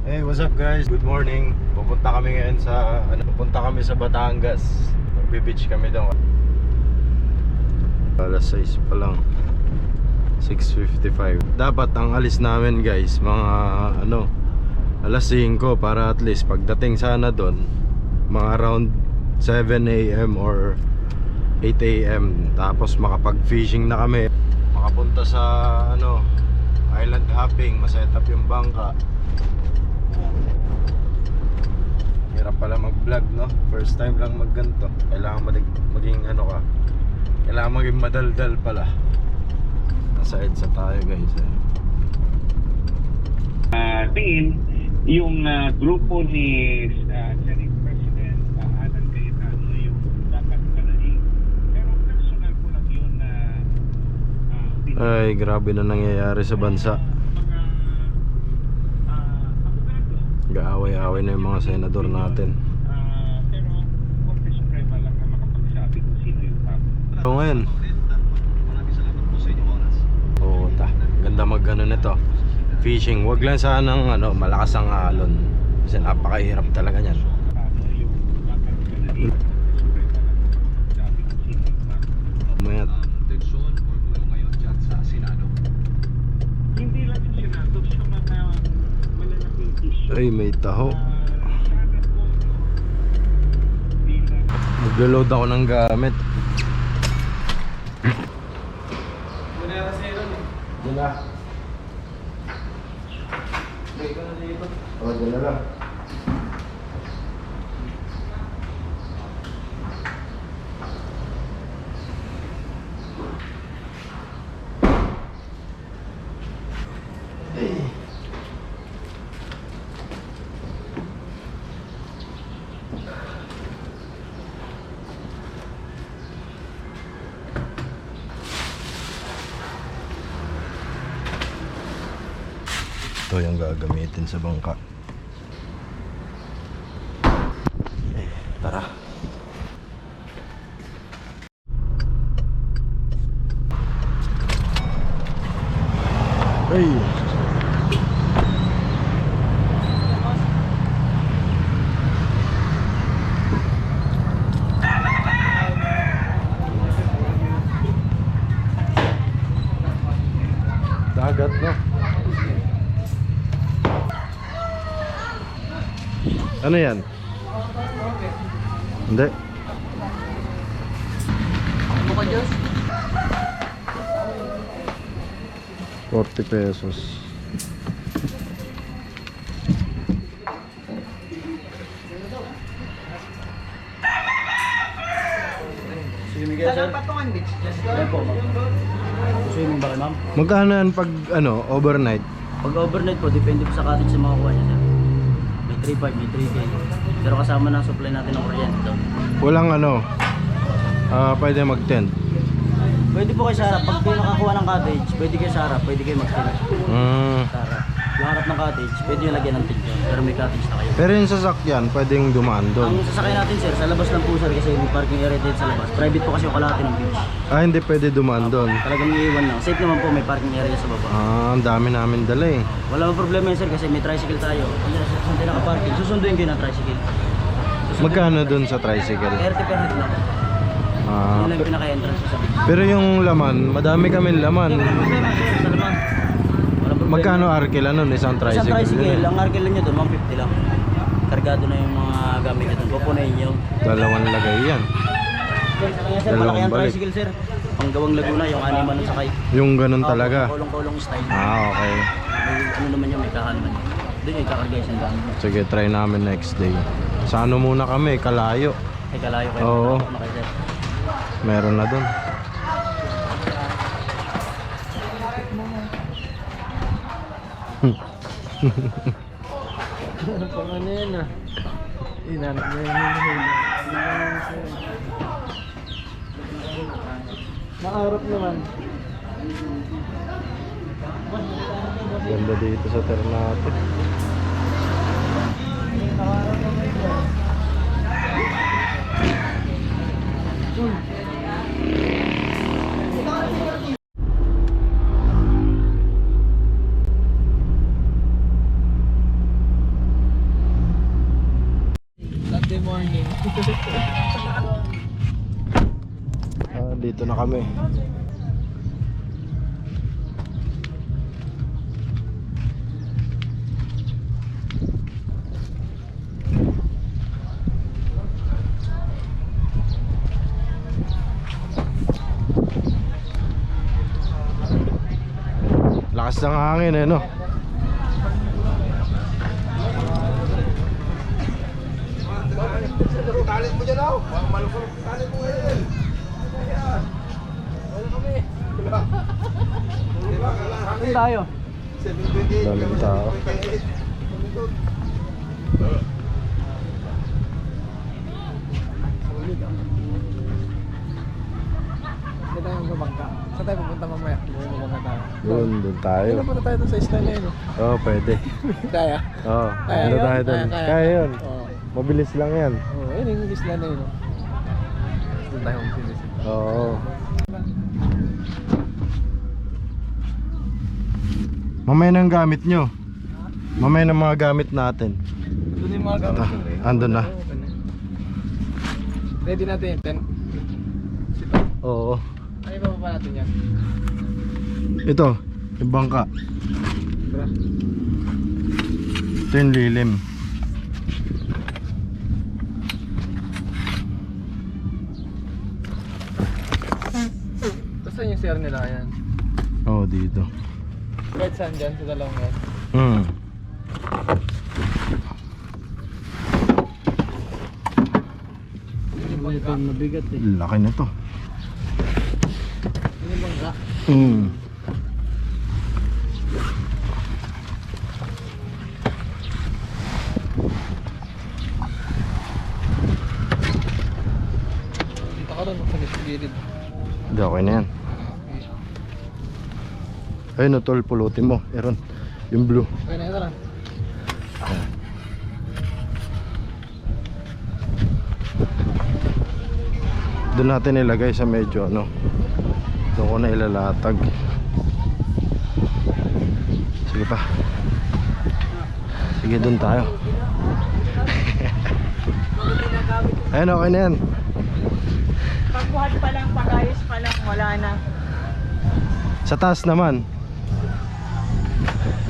Hey, what's up guys? Good morning. Pupunta kami ngayon sa Batangas. Magbe-beach kami doon. Alas 6 pa lang. 6:55. Dapat ang alis namin guys, mga alas 5 para at least pagdating sana doon mga around 7 AM or 8 AM. Tapos makapag-fishing na kami. Makapunta sa island hopping, ma-set up yung bangka. Hirap pala mag-vlog, no? First time lang magganto. Kailangan maging kailangan maging madaldal pala. Nasa EDSA tayo guys Tingin yung grupo ni Senate President Alan Cayetano yung dapat palaing. Pero personal ko lang yun na Ay, grabe na nangyayari sa bansa. Gaaway-away na yung mga senador natin. Pero Korte Suprema lang na makapagsabi kung sino yung tama. So ngayon, ganda mag-ano nito, fishing. Wag lang sanang malakas ang alon kasi napakahirap talaga niyan. Yung dapat palaing. Sabi kung sino yung tama. Mayat. Tensyon o gulo ngayon dyan sa Senado? Hindi lang yung Senado sa mga malalaking issue. Ay, may taho. Maglo-load ako ng gamit. Dila. Dala lang. Ito yung gagamitin sa bangka. Tara. Hey. Dagat, no? Ano yan? Hindi. Buka Diyos. 40 pesos. Saan Patungan Beach? Yes po, ma'am. Swimming ba kayo, ma'am? Magkano yan pag overnight? Pag overnight po, depende po sa cottage sa mga kuha niya, sir. May 3.5, may 3K. Pero kasama na ang supply natin ng kuryente daw. Walang pwede mag-tent. Pwede po kayo sa harap. Pag kayo nakakuha ng cottage, pwede kayo sa harap, pwede kayo mag-tent. Sa harap. Yung harap ng cottage, pwede yung lagyan ng tent yun. Pero may cottage na kayo. Pero yung sasakyan, pwedeng dumaan doon. Ang sasakay natin, sir, sa labas lang po, sir, kasi may parking area din sa labas. Private po kasi yung kalahati ng beach. Ah, hindi pwede dumaan doon. Talagang iiwan lang. Safe naman po, may parking area sa baba. Ah, ang dami namin dala eh. Wala mang problema yun, sir, kasi may tricycle tayo. Saan tayo nakaparking? Susunduin kayo ng tricycle. Magkano doon sa tricycle? 30 per head lang. Ah, Yun lang yung pinaka-entrance sa beach. pero yung laman, madami kami laman. Sa naman. Walang problema. Magkano arkila nun? Isang Isang tricycle? tricycle, yun eh. ang arkila nyo doon, 150 lang. Kargado na yung mga gamit nyo doon. Pupunayin nyo. Dalawang lagay yan. Sir, sir, Dalawang malaki ang balik. tricycle, sir. Panggawang Laguna, yung anima nun sakay. Yung ganun talaga. Kolong-kolong style. Ah, okay. May ano naman yun, may kahan naman yun. Doon yung kakargay sa gamit. Sige, try namin next day. Sa muna kami, Kalayo. Ay, kalayo kayo. Oo. Na kayo, sir. Meron na doon. Ano yan ah? Inanap mo yun. Maarap naman. Ganda dito sa Ternate. Dito na kami. Lakas ng hangin eh, no? Talit mo dyan ako. Malupalop talit mo ngayon. Saan tayo? Daming tao. Saan tayo magbabangka? Saan tayo pupunta mamaya? Magbabangka tayo. Doon tayo. Ano punta tayo dun sa isla na yun? Oo, pwede. Kaya? Oo, Kaya ano yun? tayo doon? Kaya. Kaya yun. Oo. Mabilis lang yan. Oo, yun yung isla na yun. Doon tayo magsilis. Oo. Mamaya ng gamit nyo. Mamaya ng mga gamit natin. Doon yung mga gamit Ah, yun. andun na. Ready natin yung tent. Oo. Ay, bababa natin yan. Ito, yung bangka. Tara. Ito yung lilim. Tapos saan yung CR nila yan? Oo, dito. Kahit saan dyan sa dalawang yan? Hmm. Ito mabigat eh. Laki na to. Yun yung bangka. Hmm. Dito ka rin, sa gilid. Hindi, okay na yan. Ayun no, tol, pulutin mo. Meron. Yung blue. Okay na, ito lang. Doon natin ilagay sa medyo ano. Doon ko na ilalatag. Sige pa. Sige, doon tayo. Ayun, okay na yan. Pagbuhat pa lang, pag-ayos pa lang, wala na. Sa taas naman.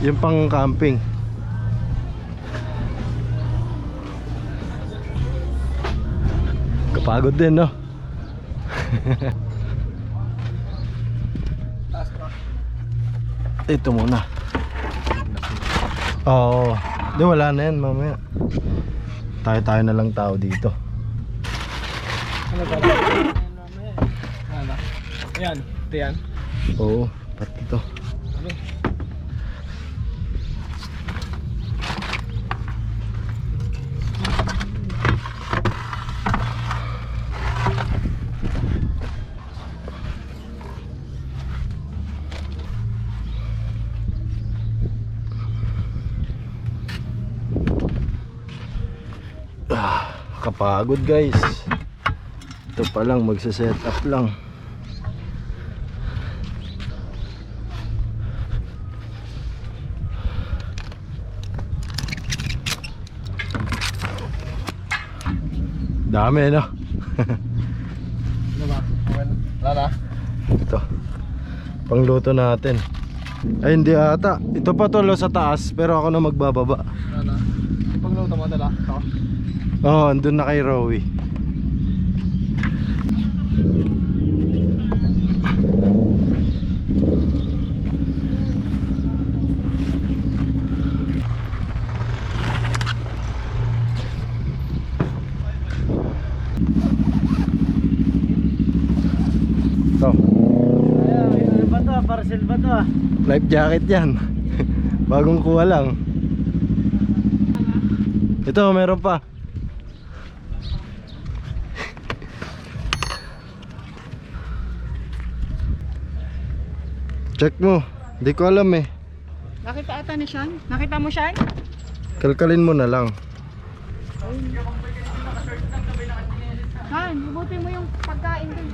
Yung pang camping. Kapagod din, no? Taas pa. Ito muna. Oo. Di, wala na yan mamaya. Tayo na lang tao dito. Ano ba? Ano? Ayan, ito yan. Oo, pati ito. Ano? Kapagod guys. Ito pa lang, magsa-set up lang. Dami, no? Ano ba? Wala na? Ito, pangluto natin. Ay, hindi ata. Ito pa tolo sa taas, pero ako na magbababa. Wala na? Pagluto mo dala? Ito? Oo, andun na kay Rowie. Ito, Ano ba to? Parcel ba to? life jacket yan. Bagong kuha lang. Ito, meron pa. Check mo. Hindi ko alam eh. Nakita ata ni Sean? Nakita mo, Sean? Kalkalin mo na lang. Han, ibutin mo yung pagkain dun.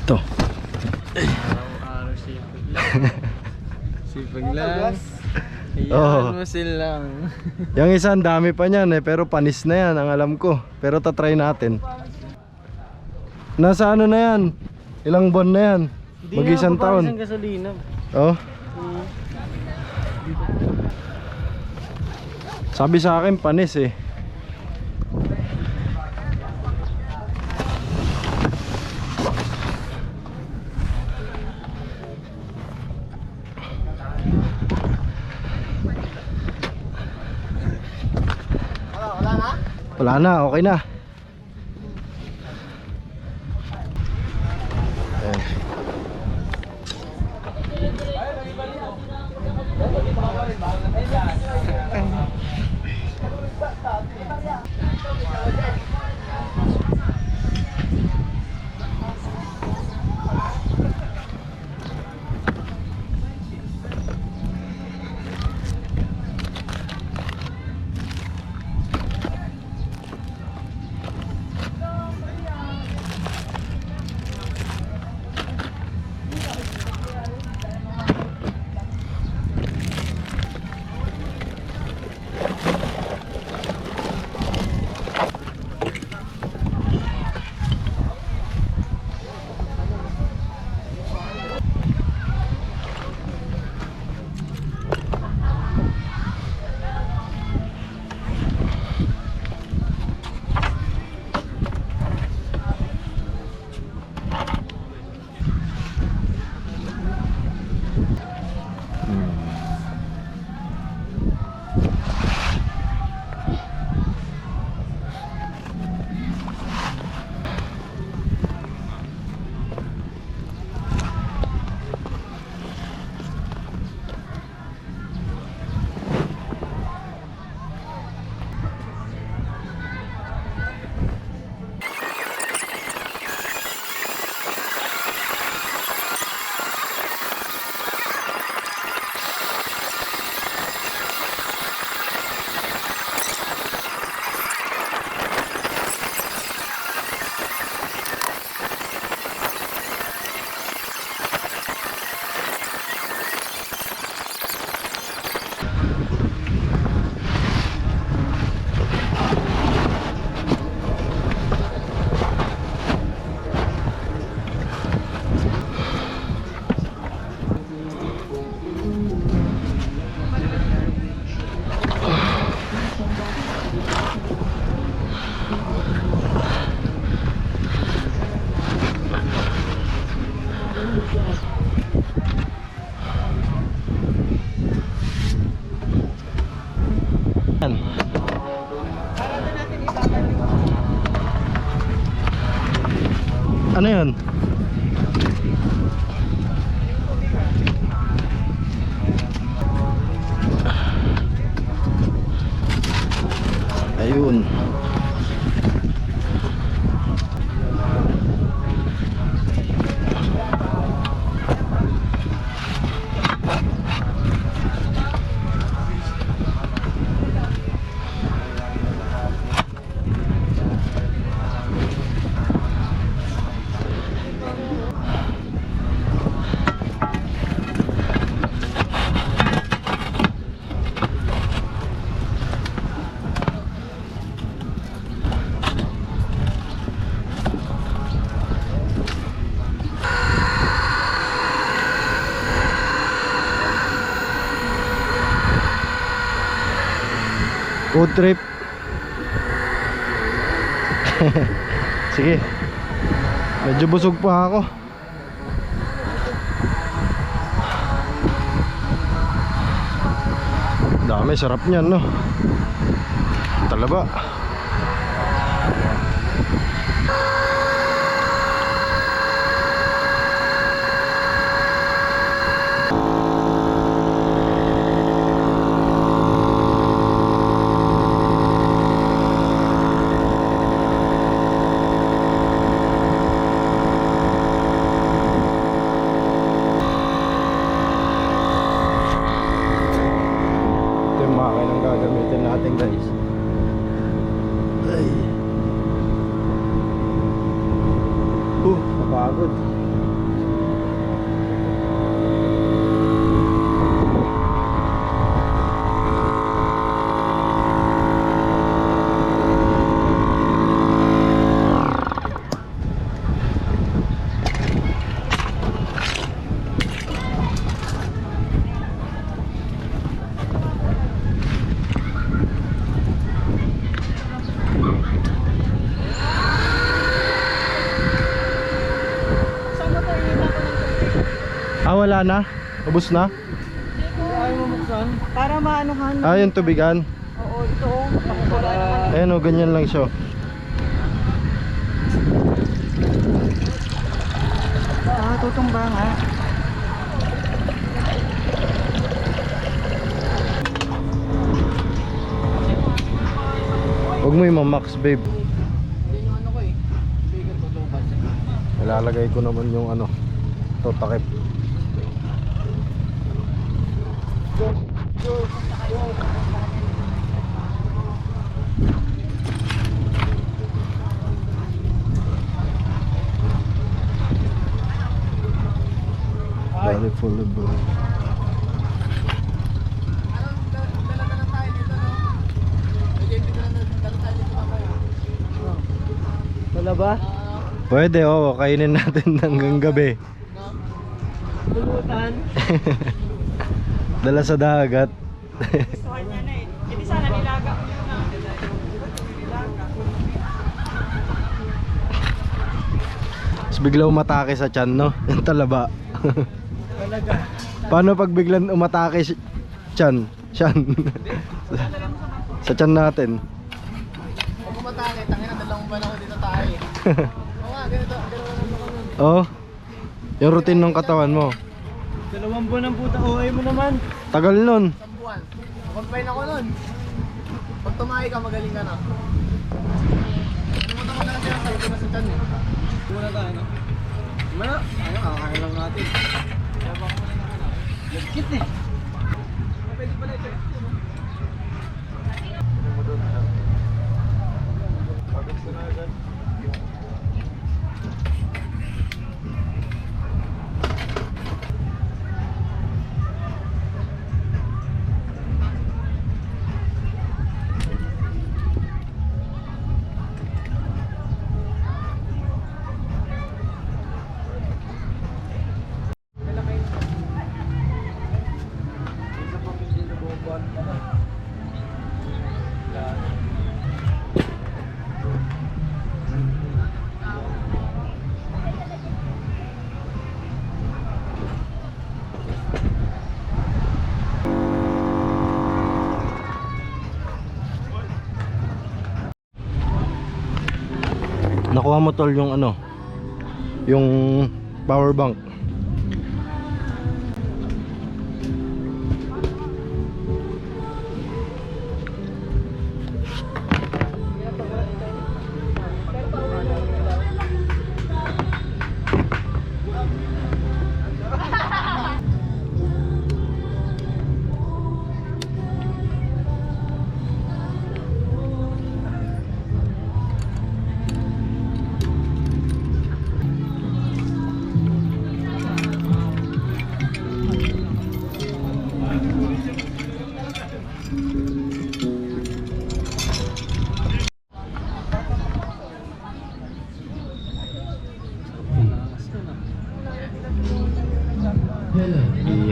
Ito. Sipag lang. Oo. mo silang. Yung isa, ang dami pa niyan pero panis na yan ang alam ko. Pero tatry natin. Nasa ano na yan? Ilang buwan na yan? Mag-isang taon. Isang gasolina. Oh. Sabi sa akin panis eh. Wala na, okay na. Ayan. Yan. Ano yun? Ayun. Food trip. Sige. Medyo busog pa ako. Dami, sarap niyan, no? Talaba. Ito yung mga Gagamitin natin guys. Ay. Napagod. Sa motor, iniba ko ng tubig. Ah, wala na? Ubus na? Ayaw mo buksan? Para maanuhan. Ah, yung tubigan. Oo, ito. Wala naman. Ayan o, ganyan lang siya. Ah, tutumba nga. Huwag mo yung mamax, babe. Hindi yung ano ko eh. Bigyan ko lubas. Ilalagay ko naman yung ano, to takip. Very full of blood. Wala ba? Pwede, oo, kainin natin hanggang gabi. Pulutan. Dala sa dagat. Gustuhan niya na eh. Hindi sana nilaga ko yun na. Tapos bigla umatake sa tiyan, no? Yung talaba. Talaga. Paano pag biglang umatake si tiyan? Tiyan. Sa tiyan natin. Huwag kumatake. Tangin na dalawang buwan ako dito tayo eh. Oo nga, ganito. Ganito lang ako nun. Oh. Yung routine ng katawan mo. 2 buwan ang puta. OA mo naman. Tagal nun. 1 buwan. Confine ako nun. Pag tumahi ka, magaling ka na. Pumunta ko na kasi ang sabi ko na sa tiyan eh. Muna tayo, no? Muna? Ano, kakain lang natin. Legit eh. Pwede pala ito eh. Nakuha mo tol yung ano, yung power bank.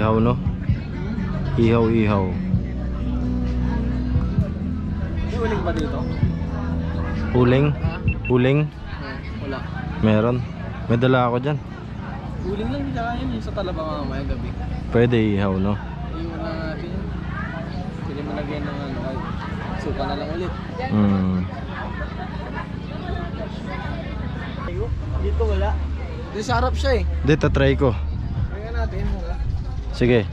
Ihaw, no? Ihaw. May uling ba dito? Uling? Uling? Wala. Meron. May dala ako dyan. Uling lang tsaka yun yung sa talaba mamaya gabi. Pwede ihaw, no? Iwan na natin yun. Pwede mo lagyan ng ano. Suka na lang ulit. Dito wala. Dito sa harap siya eh. Dito, try ko. Kaya natin mo. Sige.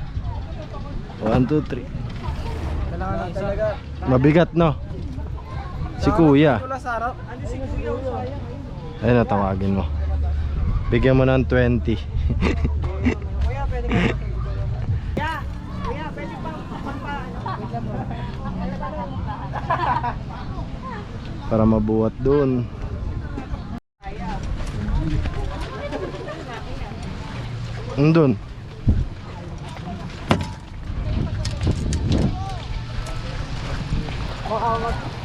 1, 2, 3. Kailangan lang talaga. Mabigat, no? Si kuya. Wala sa harap. Ano si kuya? Ayun na, tawagin mo. Bigyan mo ng 20. Kuya, pwede ka. Kuya, pwede pang ano? para mabuhat doon. Doon.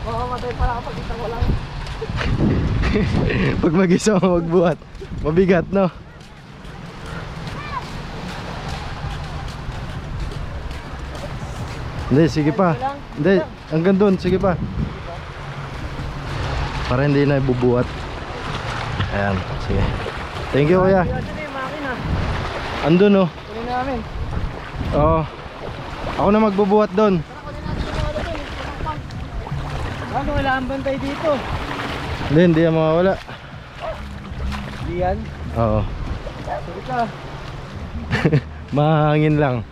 Makamatay pala kapag isang walang. Pag mag-isa mo magbuhat, mabigat, no? Hindi, sige pa. Hindi, hanggang doon, sige pa. Para hindi na ibubuhat. Ayan, sige. Thank you, kuya. Ano na yung makina? Andun, oh. Kunin namin. Oo. Ako na magbubuhat doon. Ano, wala ang bantay dito. Hindi yan mawawala. Di yan. Oo. Sorry ka. Mahangin lang.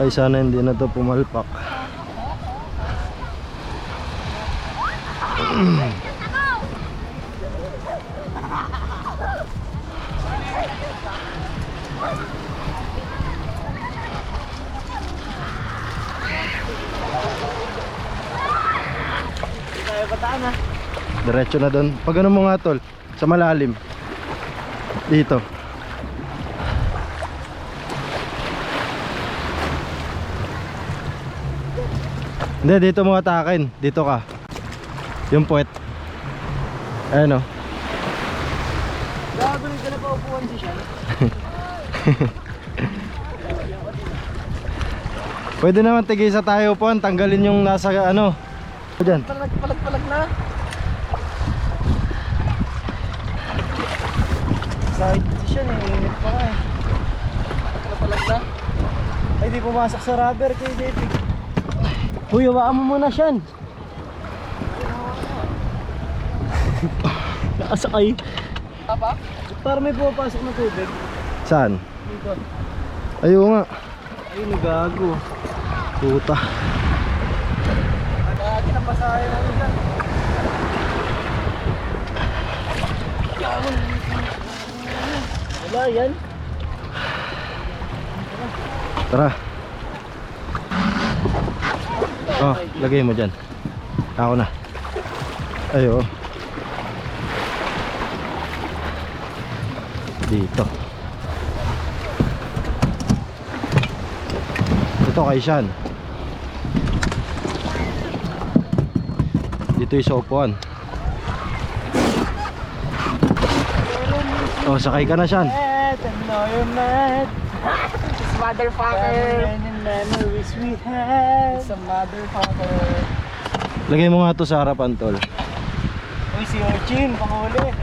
Ay, sana hindi na to pumalpak. Tayo bataan ha. Diretso na doon. Pag ano mo nga tol, sa malalim. Dito. Hindi, dito mo atakin. Dito ka. Yung puwet. Ayan o. Gagawin ka na pa upuan si Sean. Pwede naman tigisa tayo po. Tanggalin yung nasa ano. Diyan. Palag na. Side position eh. Init pa nga eh. Palag na. Ay di pumasok sa rubber kay David. Uy, hawaan mo muna siyan. Nakasakay. Tapa? Para may pumapasok na tubig. Saan? Dito. Ayaw nga. Ay, nagago. Puta. Lagi na pasahe namin dyan. Wala yan. Tara. Oh, lagay mo dyan. Ako na. Ayo. Dito. Ito kay Sean. Dito yung sa upuan. Oh, sakay ka na, Sean. I know you're mad. This motherfucker. Memories we had. It's a motherfucker. Lagay mo nga to sa harapan, tol. Uy, si Ochin, panghuli.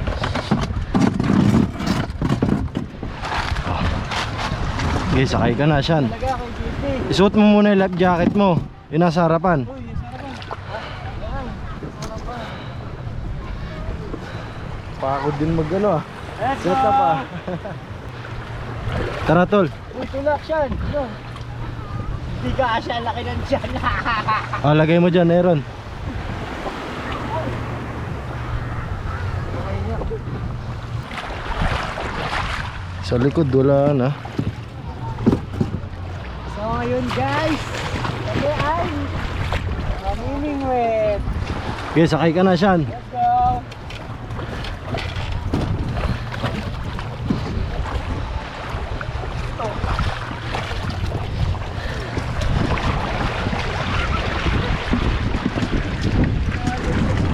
Okay, sakay ka na, Sean. Talaga kay JP. Isuot mo muna yung life jacket mo. Yung nasa harapan. Uy, yung sarapan. Pagod din mag-ano ah. Let's Set up ah. Tara, tol. Uy, tulak siyan. Ano? Hindi ka asya, laki ng tiyan. Ah, lagay mo dyan, Aaron. Sa likod, wala na. So ngayon guys, kami ay mamimingwit. Okay, sakay ka na, Sean. Let's go.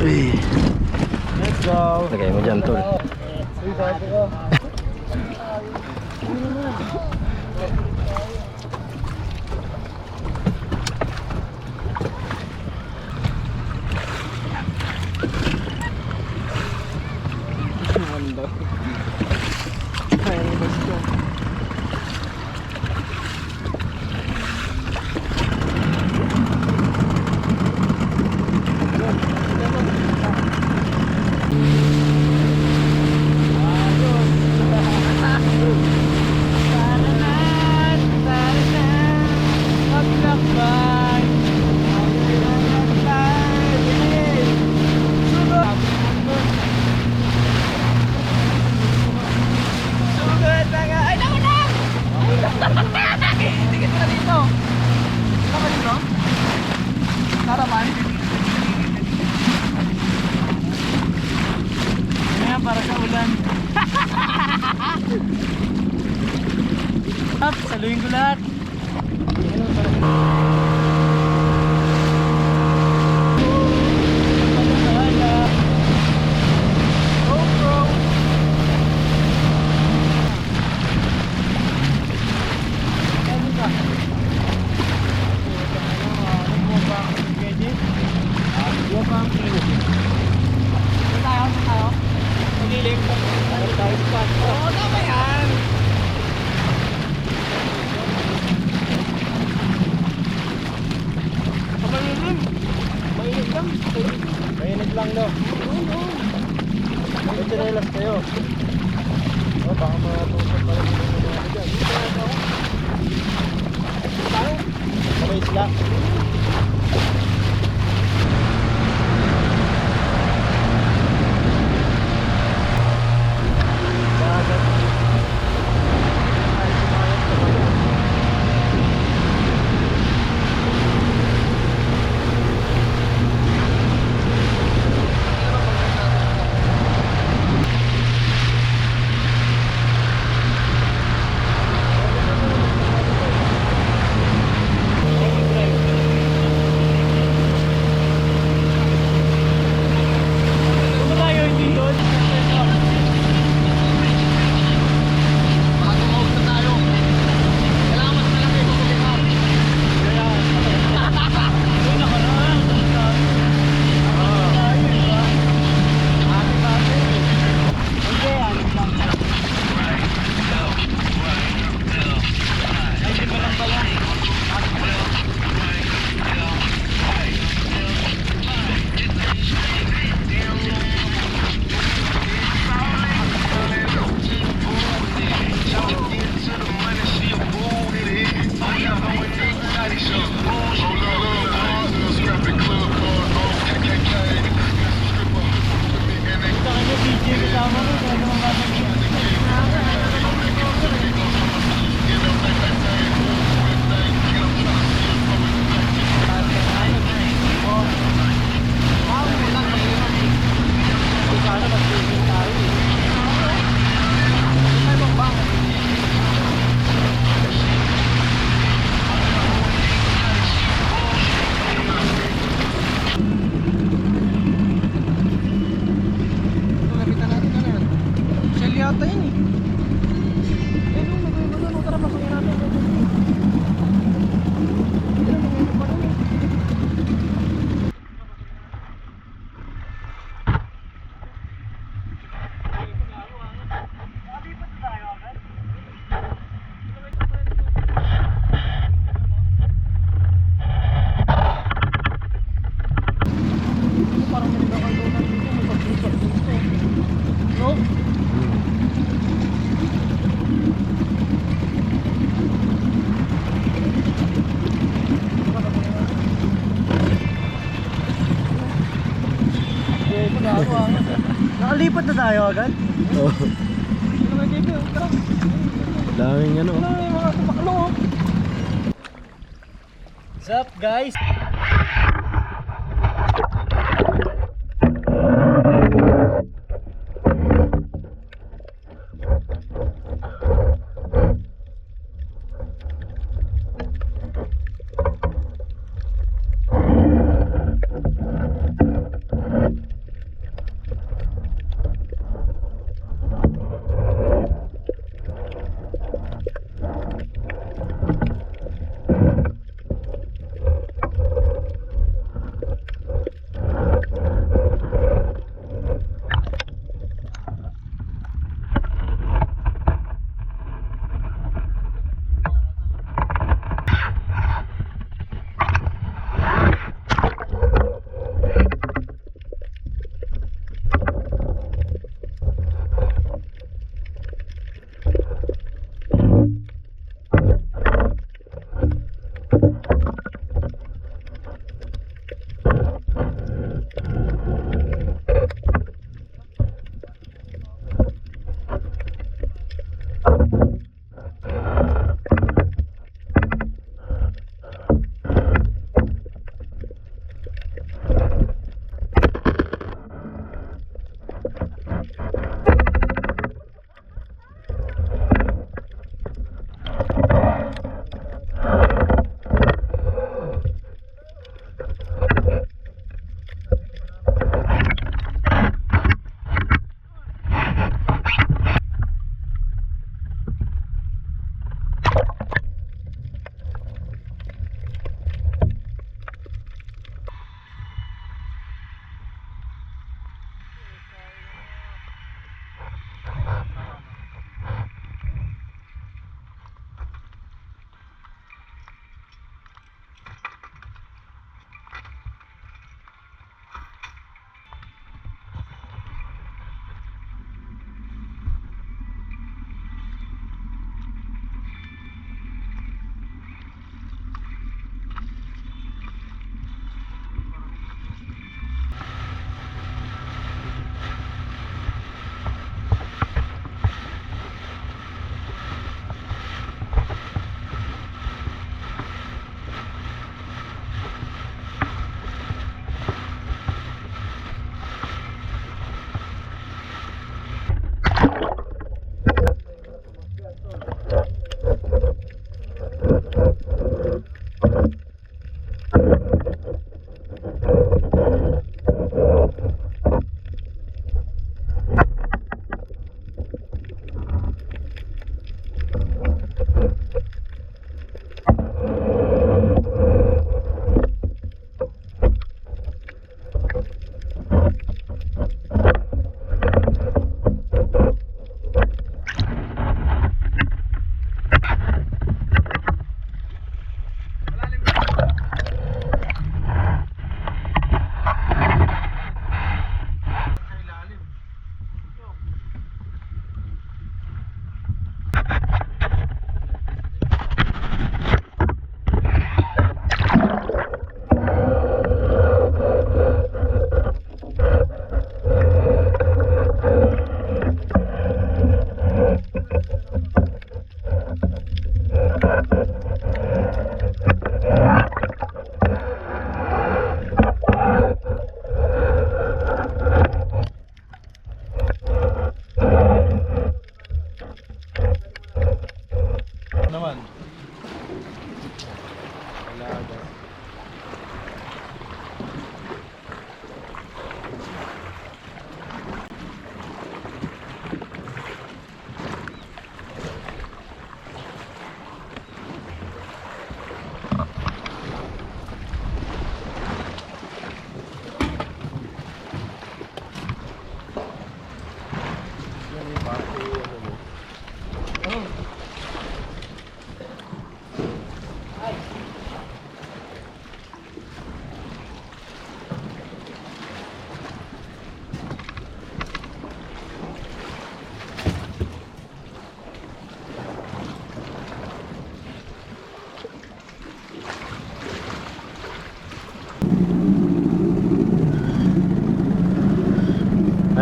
Uy. Let's go. Lagay mo dyan, tol. Uy, bago ko. ka dito. Dito ka dito. Harapan. Ayan, para sa ulan. Up, saluhin ko lahat. Mainit lang no. May tinelas kayo. Oh, baka matusok pala yung mga dyan. Sabay sila. Nakalipat na tayo agad. Oh. Daming ano. What's up guys?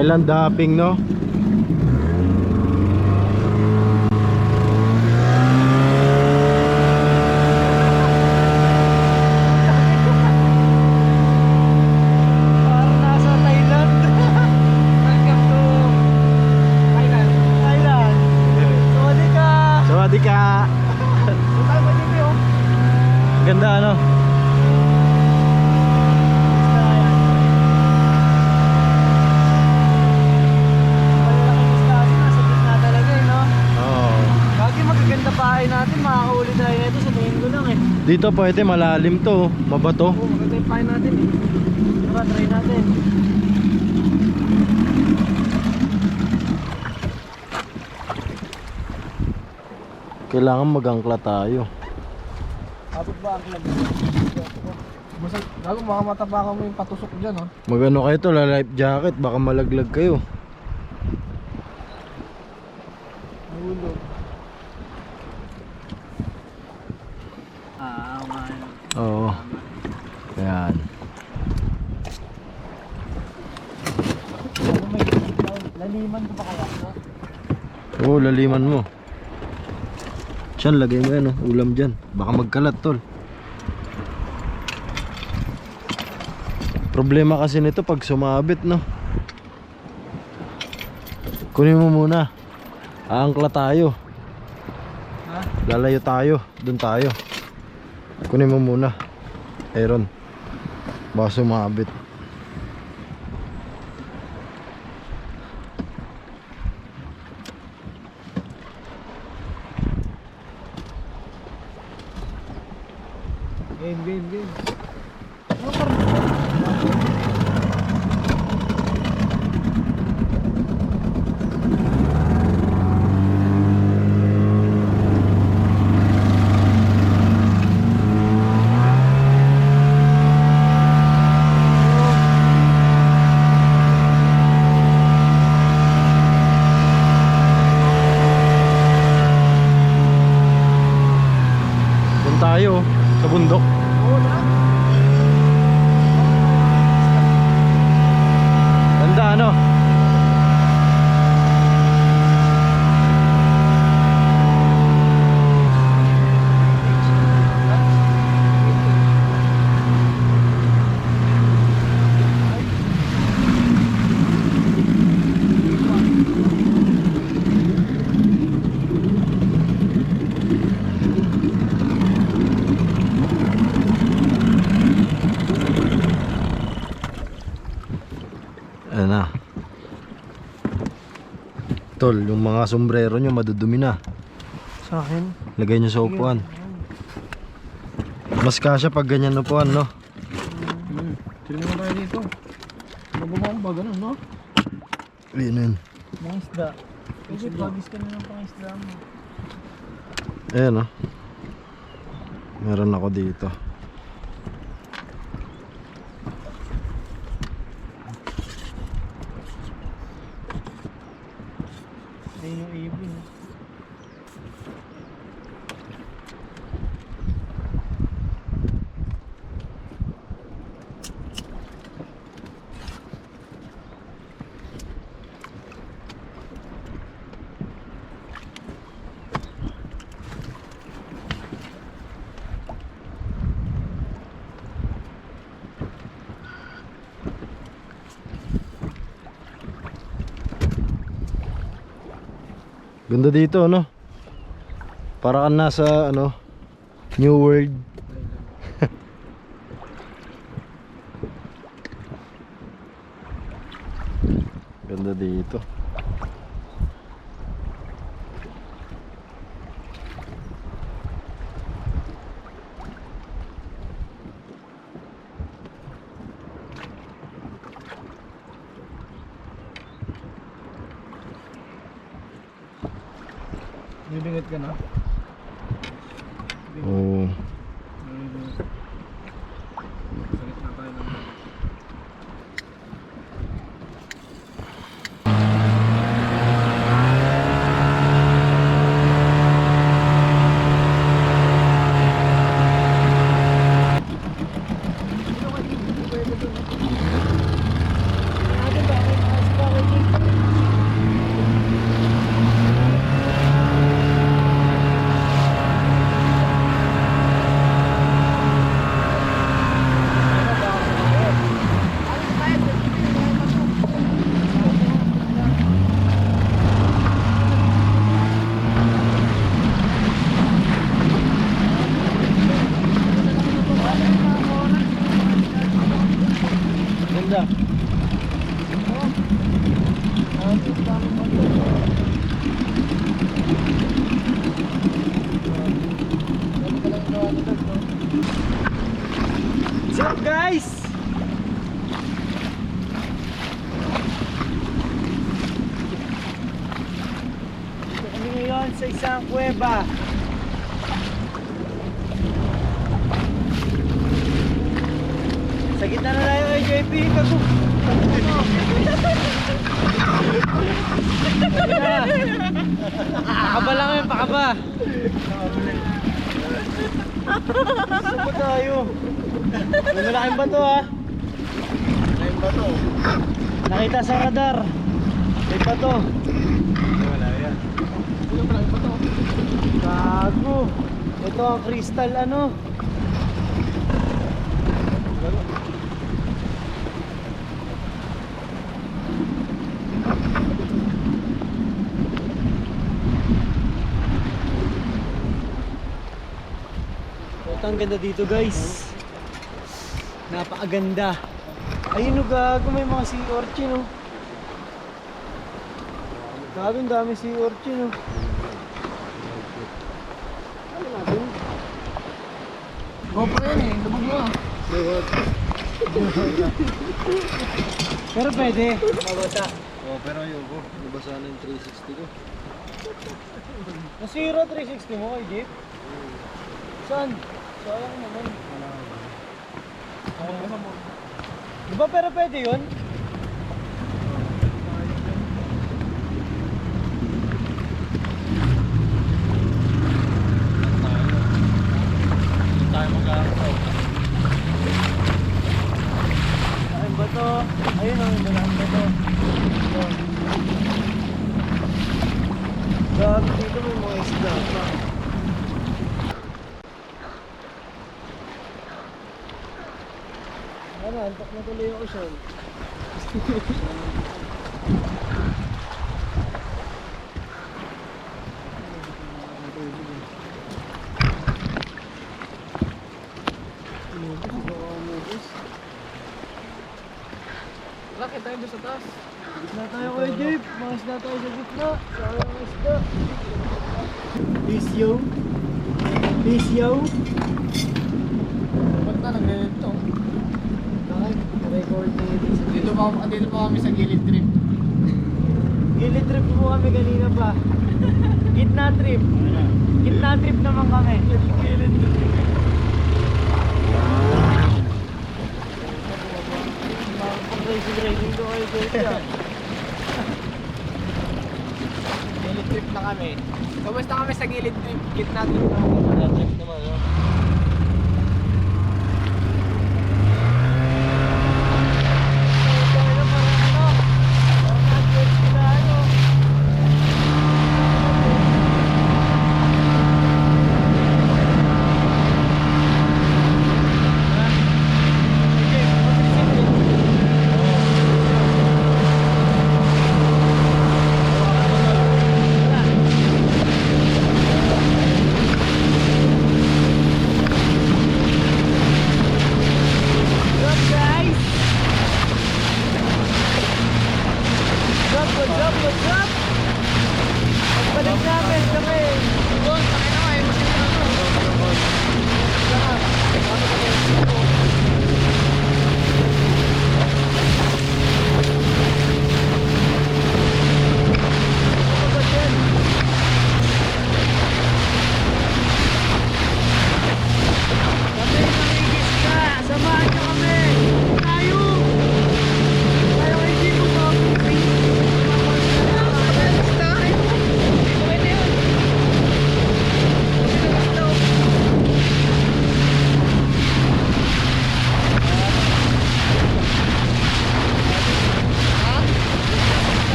Island hopping, no? Parang nasa Thailand. Welcome to Thailand. Thailand. Sawadee ka. Sawadee ka. Tayo ba dito yun? Ganda, ano? Malalaking isla kasi nasa gitna talaga eh, no? Oo. Bakit magaganda pahay natin, makakahuli tayo nito sa tingin ko lang eh. Dito pwede, malalim to, mabato. Oo, maganda yung pahay natin eh. Tara, try natin. Kailangan magangkla tayo. Kapit ba ang club? Basta, gago makamatapakan mo yung patusok dyan, oh. Magano kayo to, life jacket, baka malaglag kayo. Nahulog. Oo nga. Oo. Ayan. Ano may laliman ko pa kaya, no? Oo, laliman mo. Siyan, lagay mo yan, oh. Ulam dyan. Baka magkalat, tol. Problema kasi nito pag sumabit, no? Kunin mo muna. Aangkla tayo. Ha? Lalayo tayo. Doon tayo. Kunin mo muna. Aaron. Baka sumabit. Game. Doon tayo, sa bundok. Oo na. Ganda, ano? Ayan na. Tol, yung mga sombrero nyo madudumi na. Sa akin? Lagay nyo sa upuan. Mas kasya pag ganyan upuan, no? Sino naman tayo dito? Mababang ba ganun, no? Ayun yun. Mga isda. Kasi pagis ka na ng pang isda mo. Ayan, no? Meron ako dito. Ayun yung ibon. Ganda dito, no? Para ka nasa, ano, New World. Ganda dito. Bibingat ka na? Oo. Sakit na tayo ng Natin ba? Bakit What's up guys? Dito kami ngayon sa isang kuweba. Sa gitna na tayo kay JP. Pakaba lang yun, pakaba. Saan ba tayo? May malaking bato ha. Malaking bato. Nakita sa radar. May bato. Wala yan. Yung malaking bato. Gago. Ito ang crystal ano. Ang ganda dito guys. Napakaganda. Ayun o gago, may mga sea urchin o. Gago, ang dami sea urchin o. Ano natin? GoPro yan eh, lubog mo. Pero pwede. Mabasa. Oh, pero ayoko. Nabasa na yung 360 ko. Nasira 360 mo kay Jeep? Saan? Sayang naman. Diba pero pwede yun? Tayo mag-aaraw. Ayun ba to? Ayun ang malaking ba to? Grabe dito may mga isda pa. Ano, antok na tuloy yung ocean. Bakit tayo doon sa taas? Gitna tayo kay Jeep. Mga isda tayo sa gitna. Sayang ang isda. Peace yo. Peace yo. Ba't na nag-ganito? Bakit? Record na yun. Dito pa kami sa gilid trip. Gilid trip po kami kanina pa. Gitna trip. Gitna trip naman kami. Gilid trip. Racing ko kayo dito. Gilid trip na kami. Kamusta kami sa gilid trip? Gitna trip na kami. Gitna trip naman, no?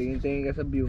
Tingin-tingin ka sa view.